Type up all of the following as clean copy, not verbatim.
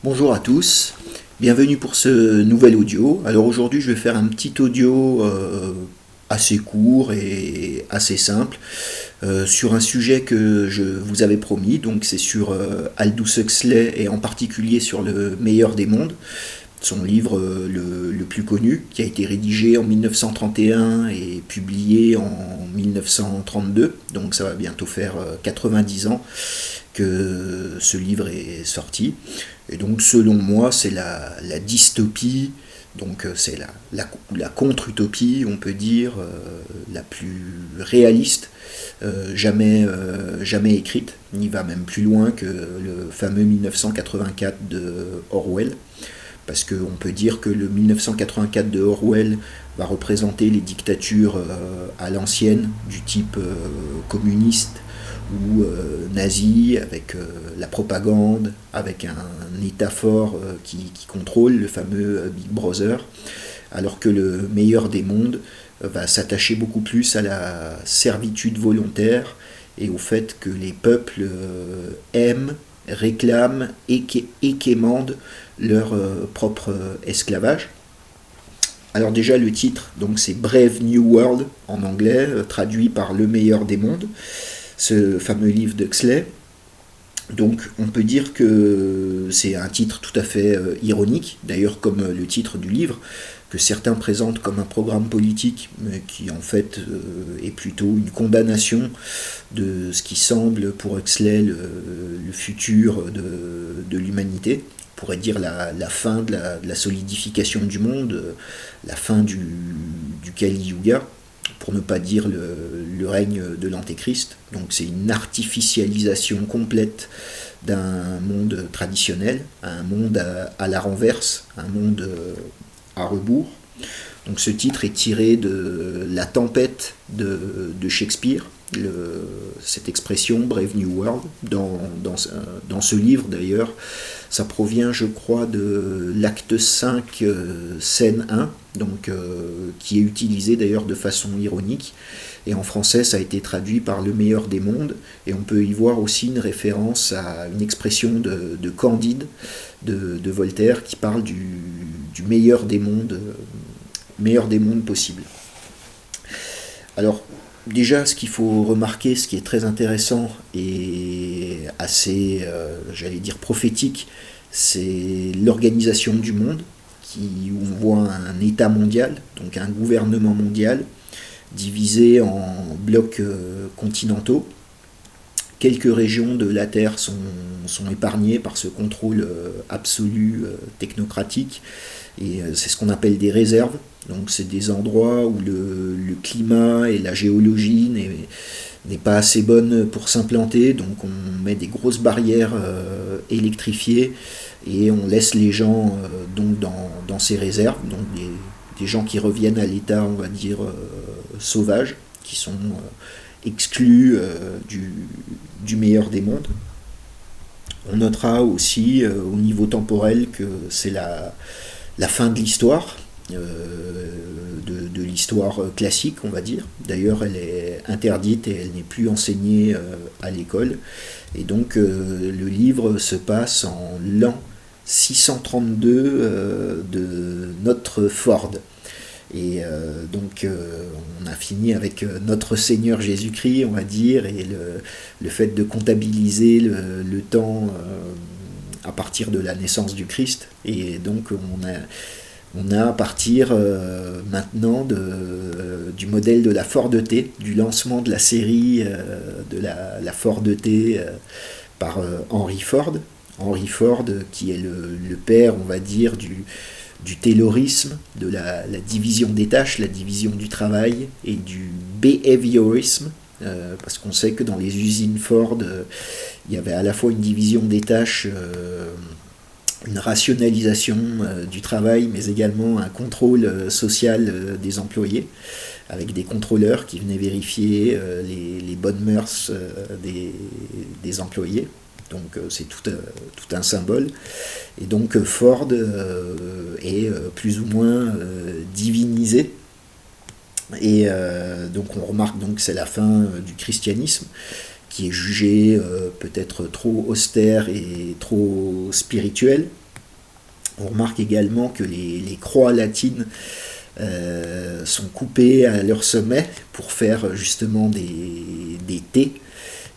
Bonjour à tous, bienvenue pour ce nouvel audio. Alors aujourd'hui je vais faire un petit audio assez court et assez simple sur un sujet que je vous avais promis, donc c'est sur Aldous Huxley et en particulier sur le meilleur des mondes, son livre le plus connu qui a été rédigé en 1931 et publié en 1932, donc ça va bientôt faire 90 ans que ce livre est sorti. Et donc selon moi c'est la dystopie, donc c'est la contre-utopie, on peut dire, la plus réaliste jamais écrite. On y va même plus loin que le fameux 1984 de Orwell, parce qu'on peut dire que le 1984 de Orwell va représenter les dictatures à l'ancienne, du type communiste ou nazi, avec la propagande, avec un État fort qui contrôle, le fameux Big Brother, alors que le meilleur des mondes va s'attacher beaucoup plus à la servitude volontaire et au fait que les peuples aiment, réclament et quémandent leur propre esclavage. Alors déjà le titre, donc c'est Brave New World en anglais, traduit par Le meilleur des mondes, ce fameux livre d'Huxley. Donc on peut dire que c'est un titre tout à fait ironique, d'ailleurs comme le titre du livre, que certains présentent comme un programme politique, mais qui en fait est plutôt une condamnation de ce qui semble pour Huxley le futur de l'humanité. On pourrait dire la fin de la solidification du monde, la fin du Kali Yuga, pour ne pas dire le règne de l'Antéchrist. Donc c'est une artificialisation complète d'un monde traditionnel, un monde à la renverse, un monde à rebours. Donc ce titre est tiré de La Tempête de Shakespeare, cette expression Brave New World. Dans ce livre d'ailleurs, ça provient je crois de l'acte 5, scène 1, donc, qui est utilisé d'ailleurs de façon ironique. Et en français ça a été traduit par Le meilleur des mondes, et on peut y voir aussi une référence à une expression de Candide de Voltaire qui parle du meilleur des mondes possibles. Alors déjà ce qu'il faut remarquer, ce qui est très intéressant et assez, j'allais dire prophétique, c'est l'organisation du monde, où on voit un État mondial, donc un gouvernement mondial, divisé en blocs continentaux. Quelques régions de la Terre sont épargnées par ce contrôle absolu technocratique, et c'est ce qu'on appelle des réserves. Donc c'est des endroits où le climat et la géologie n'est pas assez bonne pour s'implanter, donc on met des grosses barrières électrifiées et on laisse les gens donc dans ces réserves, donc des gens qui reviennent à l'état, on va dire, sauvage, qui sont exclus du meilleur des mondes. On notera aussi au niveau temporel que c'est la fin de l'histoire, de l'histoire classique, on va dire. D'ailleurs, elle est interdite et elle n'est plus enseignée à l'école. Et donc, le livre se passe en l'an 632 de notre Ford. Et donc on a fini avec notre Seigneur Jésus-Christ, on va dire, et le fait de comptabiliser le temps à partir de la naissance du Christ. Et donc on a à partir maintenant du modèle de la Ford T, du lancement de la série de la Ford T par Henry Ford. Henry Ford qui est le père, on va dire, du taylorisme, de la division des tâches, la division du travail et du behaviorisme, parce qu'on sait que dans les usines Ford, il y avait à la fois une division des tâches, une rationalisation du travail, mais également un contrôle social des employés, avec des contrôleurs qui venaient vérifier les bonnes mœurs des employés. Donc c'est tout un symbole. Et donc Ford est plus ou moins divinisé. Et donc on remarque donc que c'est la fin du christianisme, qui est jugé peut-être trop austère et trop spirituel. On remarque également que les croix latines sont coupées à leur sommet pour faire justement des T.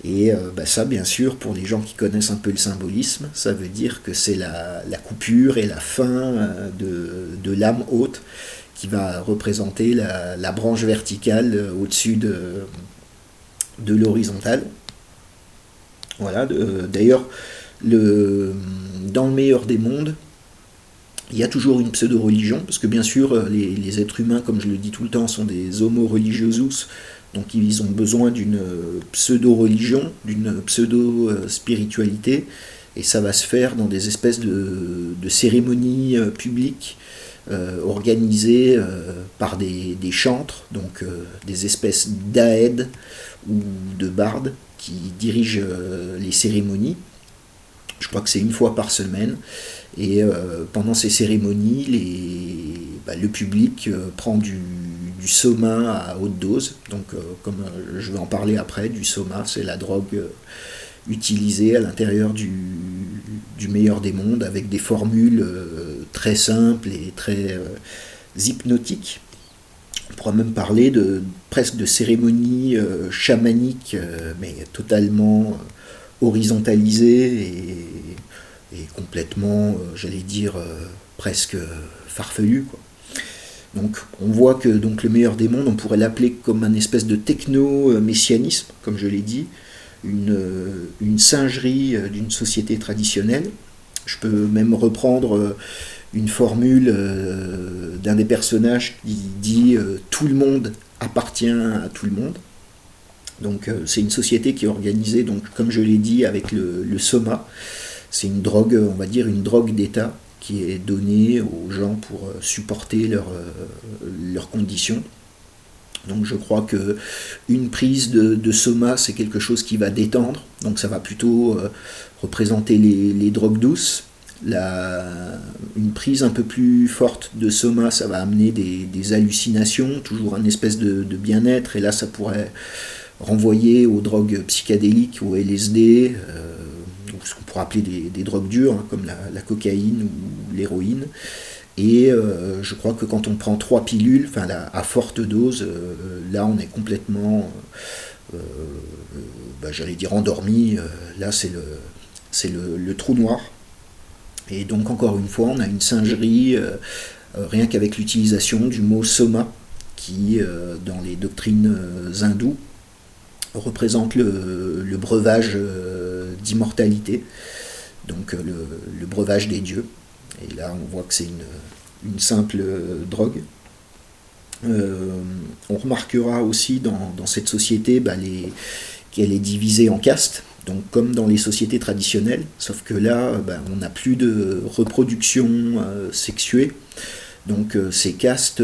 Et ça, bien sûr, pour les gens qui connaissent un peu le symbolisme, ça veut dire que c'est la coupure et la fin de l'âme haute qui va représenter la branche verticale au-dessus de l'horizontale. Voilà, d'ailleurs, dans le meilleur des mondes, il y a toujours une pseudo-religion, parce que bien sûr, les êtres humains, comme je le dis tout le temps, sont des homo religiosus, donc ils ont besoin d'une pseudo-religion, d'une pseudo-spiritualité, et ça va se faire dans des espèces de cérémonies publiques organisées par des chantres, donc des espèces d'aèdes ou de bardes qui dirigent les cérémonies. Je crois que c'est une fois par semaine. Et pendant ces cérémonies, le public prend du soma à haute dose. Donc, comme je vais en parler après, du soma, c'est la drogue utilisée à l'intérieur du meilleur des mondes avec des formules très simples et très hypnotiques. On pourra même parler presque de cérémonies chamaniques, mais totalement horizontalisées et complètement, j'allais dire, presque farfelu, quoi. Donc on voit que donc, le meilleur des mondes, on pourrait l'appeler comme un espèce de techno-messianisme, comme je l'ai dit, une singerie d'une société traditionnelle. Je peux même reprendre une formule d'un des personnages qui dit tout le monde appartient à tout le monde. Donc c'est une société qui est organisée, donc, comme je l'ai dit, avec le soma. C'est une drogue, on va dire une drogue d'État qui est donnée aux gens pour supporter leurs conditions. Donc je crois que une prise de soma, c'est quelque chose qui va détendre. Donc ça va plutôt représenter les drogues douces. Une prise un peu plus forte de soma, ça va amener des hallucinations, toujours un espèce de bien-être. Et là, ça pourrait renvoyer aux drogues psychédéliques, au LSD, ce qu'on pourrait appeler des drogues dures, hein, comme la cocaïne ou l'héroïne. Et je crois que quand on prend 3 pilules, à forte dose, là on est complètement, j'allais dire endormi. Là c'est le trou noir. Et donc encore une fois, on a une singerie, rien qu'avec l'utilisation du mot soma, qui dans les doctrines hindoues représente le breuvage d'immortalité, donc le breuvage des dieux. Et là on voit que c'est une simple drogue. On remarquera aussi dans cette société qu'elle est divisée en castes, donc comme dans les sociétés traditionnelles, sauf que là on n'a plus de reproduction sexuée. Donc ces castes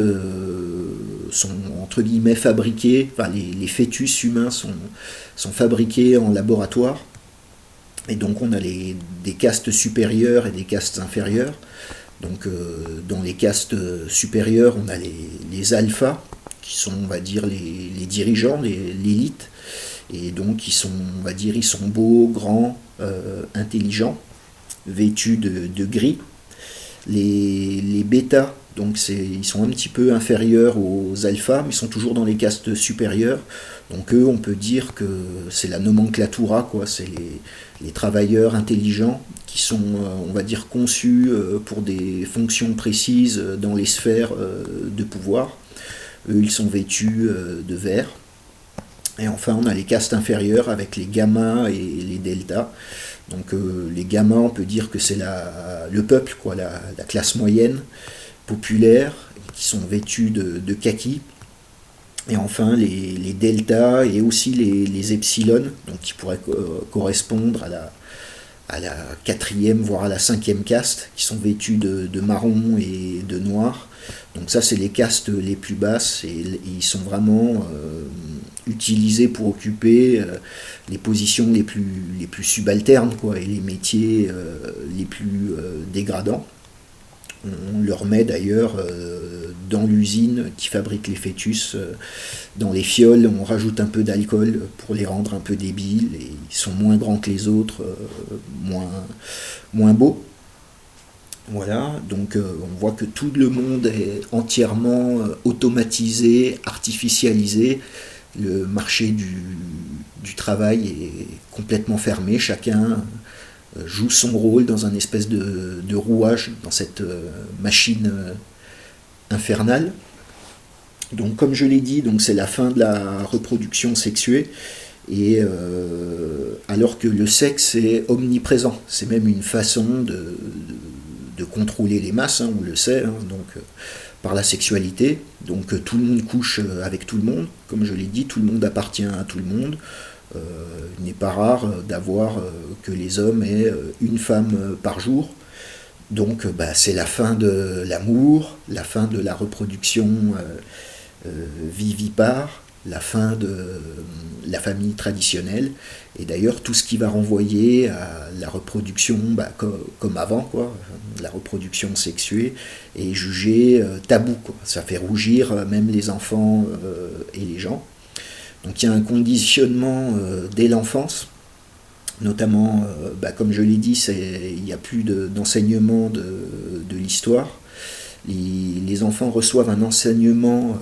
sont entre guillemets fabriqués, les fœtus humains sont fabriqués en laboratoire. Et donc on a des castes supérieures et des castes inférieures. Donc dans les castes supérieures, on a les alphas, qui sont, on va dire, les dirigeants, l'élite. Et donc ils sont beaux, grands, intelligents, vêtus de gris. Les bêtas, donc ils sont un petit peu inférieurs aux alphas, mais ils sont toujours dans les castes supérieures. Donc eux, on peut dire que c'est la nomenclatura, quoi. C'est les travailleurs intelligents qui sont, on va dire, conçus pour des fonctions précises dans les sphères de pouvoir. Eux, ils sont vêtus de vert. Et enfin, on a les castes inférieures avec les gammas et les deltas. Donc les gamins, on peut dire que c'est le peuple, quoi, la classe moyenne, populaire, qui sont vêtus de kaki. Et enfin les deltas et aussi les epsilon, donc qui pourraient correspondre à la 4e, voire à la 5e caste, qui sont vêtus de marron et de noir. Donc ça, c'est les castes les plus basses, et ils sont vraiment utilisés pour occuper les positions les plus subalternes, quoi, et les métiers les plus dégradants. On leur met d'ailleurs dans l'usine qui fabrique les fœtus, dans les fioles, on rajoute un peu d'alcool pour les rendre un peu débiles, et ils sont moins grands que les autres, moins beaux. Voilà, donc on voit que tout le monde est entièrement automatisé, artificialisé. Le marché du travail est complètement fermé. Chacun joue son rôle dans un espèce de rouage, dans cette machine infernale. Donc comme je l'ai dit, donc c'est la fin de la reproduction sexuée. Et alors que le sexe est omniprésent, c'est même une façon de contrôler les masses, hein, on le sait, hein, donc par la sexualité. Donc tout le monde couche avec tout le monde, comme je l'ai dit, tout le monde appartient à tout le monde. Euh, il n'est pas rare d'avoir que les hommes aient une femme par jour. Donc bah, c'est la fin de l'amour, la fin de la reproduction vivipare, la fin de la famille traditionnelle, et d'ailleurs tout ce qui va renvoyer à la reproduction bah, comme avant, quoi, la reproduction sexuée, est jugé tabou, quoi. Ça fait rougir même les enfants et les gens. Donc il y a un conditionnement dès l'enfance, notamment, bah, comme je l'ai dit, il n'y a plus d'enseignement de l'histoire. Les enfants reçoivent un enseignement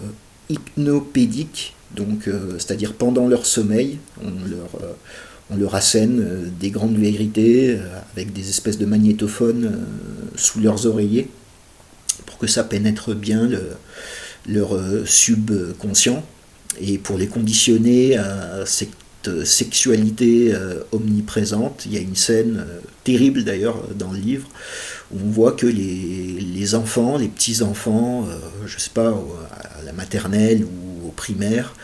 hypnopédique, donc c'est-à-dire pendant leur sommeil, on leur assène des grandes vérités avec des espèces de magnétophones sous leurs oreillers pour que ça pénètre bien leur subconscient et pour les conditionner à cette sexualité omniprésente. Il y a une scène terrible d'ailleurs dans le livre où on voit que les enfants, les petits-enfants, je sais pas, à la maternelle ou au primaire,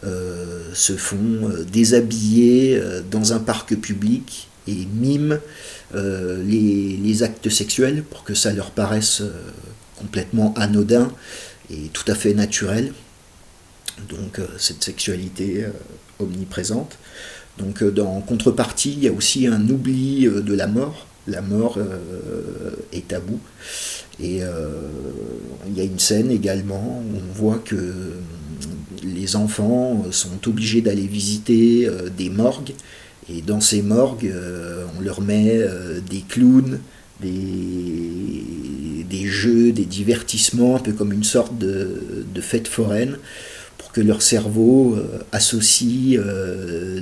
se font déshabiller dans un parc public et miment les actes sexuels pour que ça leur paraisse complètement anodin et tout à fait naturel. Donc cette sexualité omniprésente. Donc en contrepartie, il y a aussi un oubli de la mort. La mort est tabou. Et il y a une scène également où on voit que les enfants sont obligés d'aller visiter des morgues. Et dans ces morgues, on leur met des clowns, des jeux, des divertissements, un peu comme une sorte de fête foraine, pour que leur cerveau associe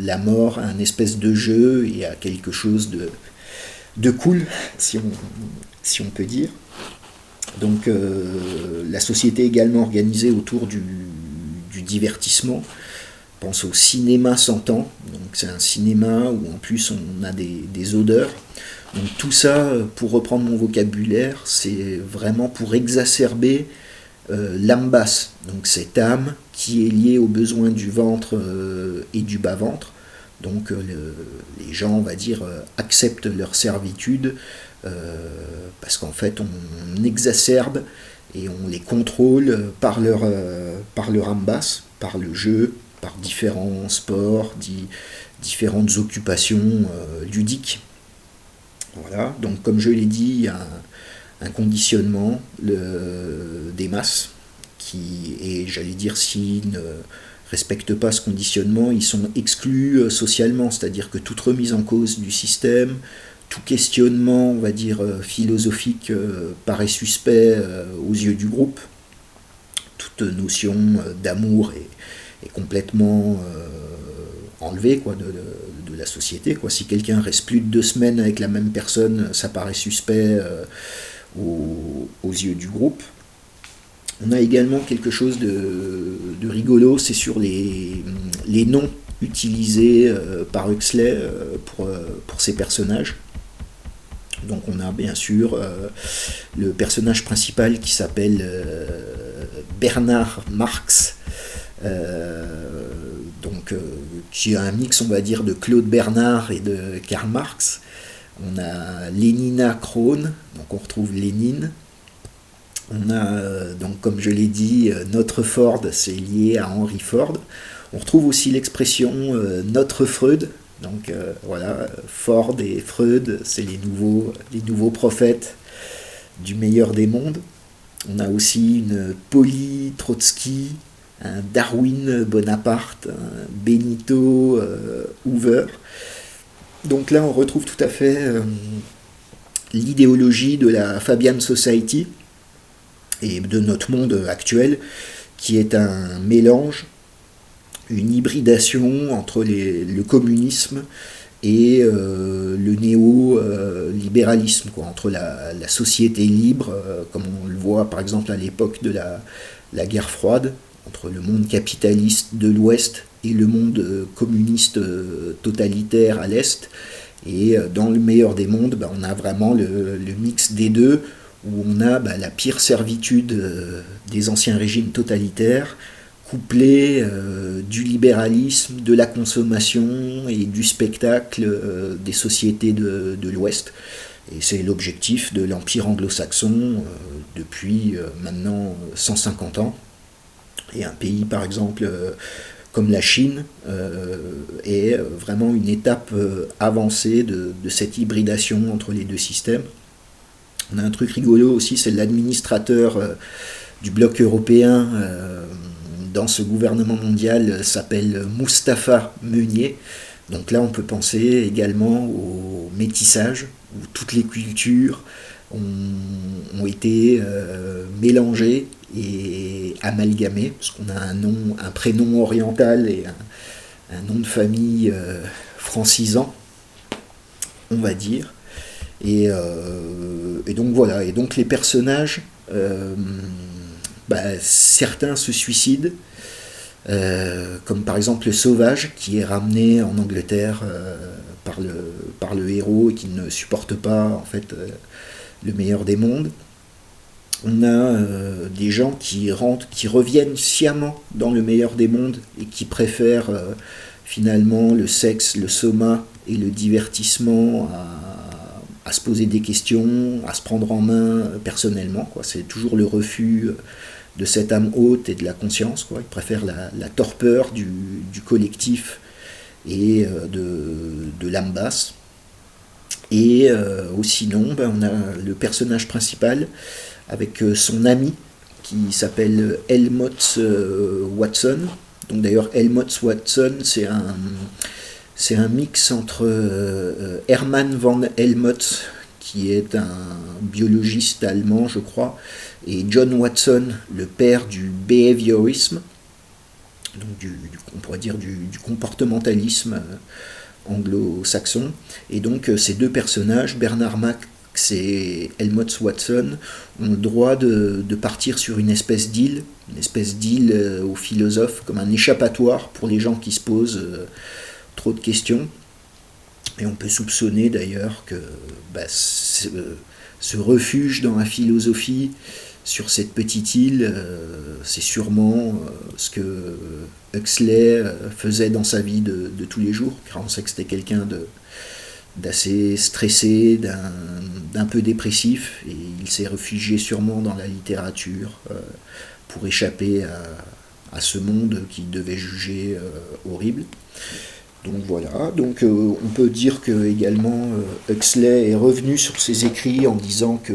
la mort à un espèce de jeu et à quelque chose de cool, si on peut dire. Donc la société est également organisée autour du divertissement. On pense au cinéma sentant, donc c'est un cinéma où en plus on a des odeurs. Donc tout ça, pour reprendre mon vocabulaire, c'est vraiment pour exacerber l'âme basse, donc cette âme qui est liée aux besoins du ventre et du bas-ventre. Donc les gens, on va dire, acceptent leur servitude parce qu'en fait on exacerbe et on les contrôle par leur âme basse, par le jeu, par différents sports, différentes occupations ludiques. Voilà, donc comme je l'ai dit, il y a un conditionnement des masses qui, et j'allais dire, s'ils ne respectent pas ce conditionnement, ils sont exclus socialement, c'est-à-dire que toute remise en cause du système, tout questionnement, on va dire, philosophique paraît suspect aux yeux du groupe. Toute notion d'amour est complètement enlevée, quoi, de la société, quoi. Si quelqu'un reste plus de 2 semaines avec la même personne, ça paraît suspect aux yeux du groupe. On a également quelque chose de rigolo, c'est sur les noms utilisés par Huxley pour ces personnages. Donc on a bien sûr le personnage principal qui s'appelle Bernard Marx, qui a un mix, on va dire, de Claude Bernard et de Karl Marx. On a Lénina Krohn, donc on retrouve Lénine. On a, donc comme je l'ai dit, notre Ford, c'est lié à Henry Ford. On retrouve aussi l'expression notre Freud. Donc voilà, Ford et Freud, c'est les nouveaux prophètes du meilleur des mondes. On a aussi une Polly Trotsky, un Darwin Bonaparte, un Benito Hoover. Donc là, on retrouve tout à fait l'idéologie de la Fabian Society et de notre monde actuel, qui est un mélange, une hybridation entre le communisme et le néo-libéralisme, entre la société libre, comme on le voit par exemple à l'époque de la guerre froide, entre le monde capitaliste de l'Ouest et le monde communiste totalitaire à l'Est. Et dans le meilleur des mondes, on a vraiment le mix des deux, où on a la pire servitude des anciens régimes totalitaires, couplé du libéralisme, de la consommation et du spectacle des sociétés de l'Ouest. Et c'est l'objectif de l'Empire anglo-saxon depuis maintenant 150 ans. Et un pays, par exemple, comme la Chine, est vraiment une étape avancée de cette hybridation entre les deux systèmes. On a un truc rigolo aussi, c'est l'administrateur du bloc européen dans ce gouvernement mondial s'appelle Mustapha Meunier. Donc là, on peut penser également au métissage, où toutes les cultures ont été mélangées et amalgamées, parce qu'on a un prénom oriental et un nom de famille francisant, on va dire. Et donc voilà, et donc les personnages, certains se suicident, comme par exemple le sauvage qui est ramené en Angleterre par le héros et qui ne supporte pas en fait le meilleur des mondes. On a des gens qui reviennent sciemment dans le meilleur des mondes et qui préfèrent finalement le sexe, le soma et le divertissement à se poser des questions, à se prendre en main personnellement. C'est toujours le refus de cette âme haute et de la conscience. Ils préfèrent la torpeur du collectif et de l'âme basse. Et sinon, on a le personnage principal avec son ami qui s'appelle Helmholtz Watson. Donc d'ailleurs, Helmholtz Watson, c'est un mix entre Hermann von Helmholtz, qui est un biologiste allemand, je crois, et John Watson, le père du behaviorisme, donc on pourrait dire du comportementalisme anglo-saxon. Et donc ces deux personnages, Bernard Max et Helmholtz Watson, ont le droit de partir sur une espèce d'île aux philosophes, comme un échappatoire pour les gens qui se posent trop de questions. Et on peut soupçonner d'ailleurs que ce refuge dans la philosophie sur cette petite île, c'est sûrement ce que Huxley faisait dans sa vie de tous les jours, car on sait que c'était quelqu'un d'assez stressé, d'un peu dépressif, et il s'est réfugié sûrement dans la littérature pour échapper à ce monde qu'il devait juger horrible. Donc voilà, donc on peut dire que également Huxley est revenu sur ses écrits en disant que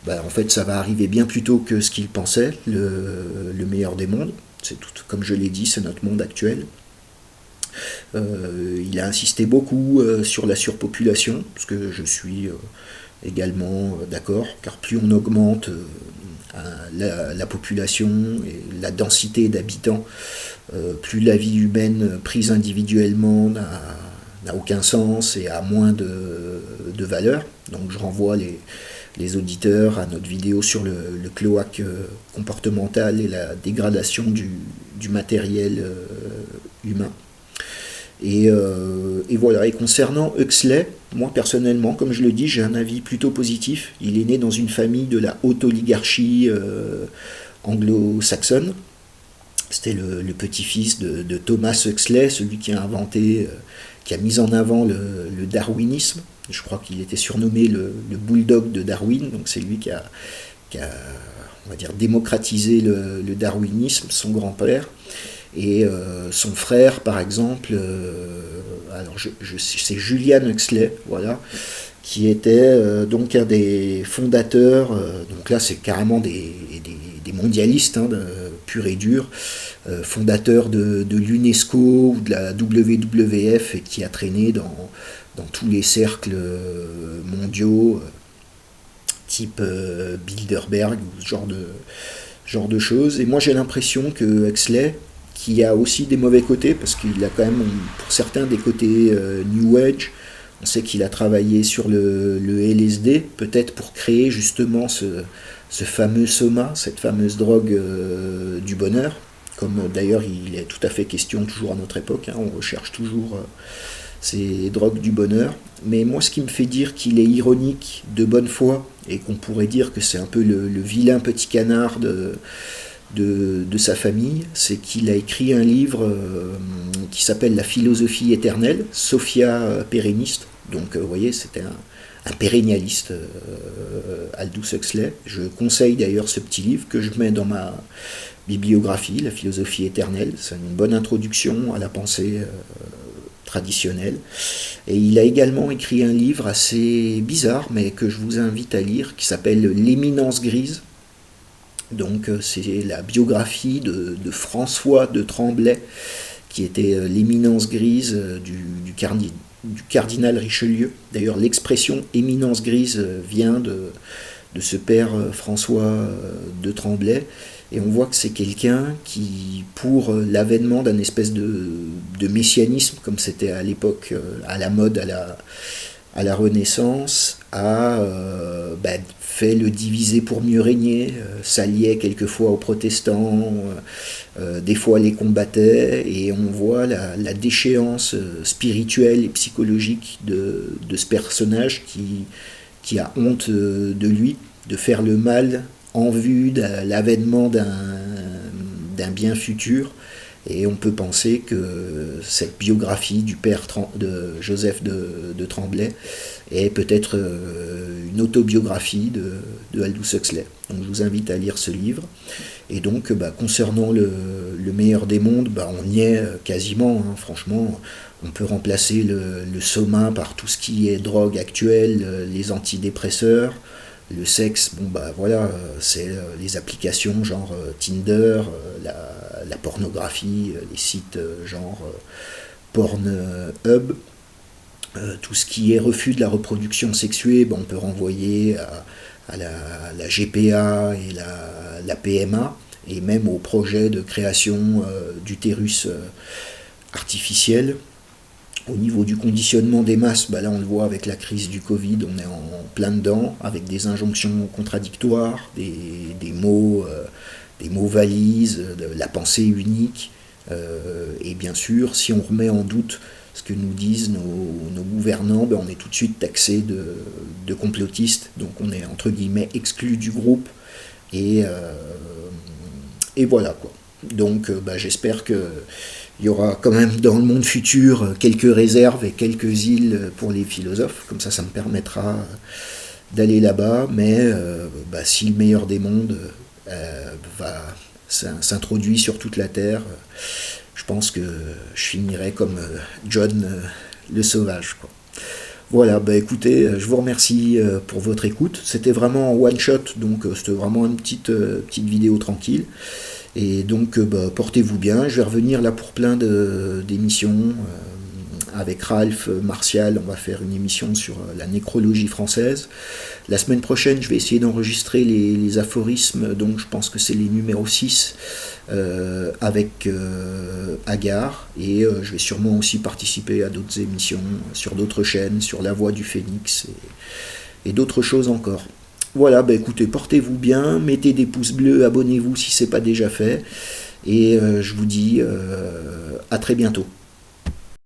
en fait ça va arriver bien plus tôt que ce qu'il pensait, le meilleur des mondes. C'est tout, comme je l'ai dit, c'est notre monde actuel. Il a insisté beaucoup sur la surpopulation, parce que je suis également d'accord, car plus on augmente la population et la densité d'habitants, plus la vie humaine prise individuellement n'a aucun sens et a moins de valeur. Donc je renvoie les auditeurs à notre vidéo sur le cloaque comportemental et la dégradation du matériel humain. Et voilà, et concernant Huxley, moi personnellement, comme je le dis, j'ai un avis plutôt positif. Il est né dans une famille de la haute oligarchie anglo-saxonne. C'était le petit-fils de Thomas Huxley, celui qui a inventé, qui a mis en avant le darwinisme. Je crois qu'il était surnommé le bulldog de Darwin, donc c'est lui qui a on va dire, démocratisé le darwinisme, son grand-père. Et son frère, par exemple, c'est Julian Huxley, voilà, qui était donc un des fondateurs, donc là c'est carrément des mondialistes, pur et dur, fondateur de l'UNESCO ou de la WWF, et qui a traîné dans dans tous les cercles mondiaux, type Bilderberg, ou ce genre de choses. Et moi j'ai l'impression que Huxley, qui a aussi des mauvais côtés, parce qu'il a quand même pour certains des côtés New Age, on sait qu'il a travaillé sur le LSD, peut-être pour créer justement ce fameux soma, cette fameuse drogue du bonheur, comme d'ailleurs il est tout à fait question toujours à notre époque, hein, on recherche toujours ces drogues du bonheur. Mais moi ce qui me fait dire qu'il est ironique de bonne foi, et qu'on pourrait dire que c'est un peu le vilain petit canard de sa famille, c'est qu'il a écrit un livre qui s'appelle La philosophie éternelle, Sophia Pérenniste. Donc vous voyez, c'était un pérennialiste, Aldous Huxley. Je conseille d'ailleurs ce petit livre que je mets dans ma bibliographie, La philosophie éternelle. C'est une bonne introduction à la pensée traditionnelle. Et il a également écrit un livre assez bizarre, mais que je vous invite à lire, qui s'appelle L'éminence grise. Donc c'est la biographie de François de Tremblay, qui était l'éminence grise du cardinal Richelieu. D'ailleurs l'expression éminence grise vient de ce père François de Tremblay. Et on voit que c'est quelqu'un qui, pour l'avènement d'un espèce de messianisme, comme c'était à l'époque à la mode, à la Renaissance, a fait le diviser pour mieux régner, s'alliait quelquefois aux protestants, des fois les combattait, et on voit la déchéance spirituelle et psychologique de ce personnage qui a honte de lui, de faire le mal en vue de l'avènement d'un bien futur. Et on peut penser que cette biographie du père de Joseph de Tremblay est peut-être une autobiographie de Aldous Huxley. Donc je vous invite à lire ce livre. Et donc concernant le meilleur des mondes, on y est quasiment, hein, franchement. On peut remplacer le soma par tout ce qui est drogue actuelle, les antidépresseurs. Le sexe, voilà, c'est les applications genre Tinder, la pornographie, les sites genre Pornhub, tout ce qui est refus de la reproduction sexuée, on peut renvoyer à la GPA et la PMA, et même au projet de création d'utérus artificiel. Au niveau du conditionnement des masses, là on le voit avec la crise du Covid, on est en plein dedans, avec des injonctions contradictoires, des mots valises, la pensée unique, et bien sûr, si on remet en doute ce que nous disent nos gouvernants, on est tout de suite taxé de complotistes, donc on est entre guillemets exclu du groupe, et voilà quoi. Donc j'espère que il y aura quand même dans le monde futur quelques réserves et quelques îles pour les philosophes, comme ça me permettra d'aller là-bas, mais si le meilleur des mondes s'introduit sur toute la Terre, je pense que je finirai comme John le Sauvage, quoi. Voilà, écoutez, je vous remercie pour votre écoute. C'était vraiment en one shot, donc c'était vraiment une petite vidéo tranquille. Et donc portez-vous bien, je vais revenir là pour plein d'émissions avec Ralph Martial, on va faire une émission sur la nécrologie française. La semaine prochaine je vais essayer d'enregistrer les aphorismes, donc je pense que c'est les numéros 6 avec Agar, et je vais sûrement aussi participer à d'autres émissions sur d'autres chaînes, sur La Voix du Phénix et d'autres choses encore. Voilà, écoutez, portez-vous bien, mettez des pouces bleus, abonnez-vous si ce n'est pas déjà fait, et je vous dis à très bientôt.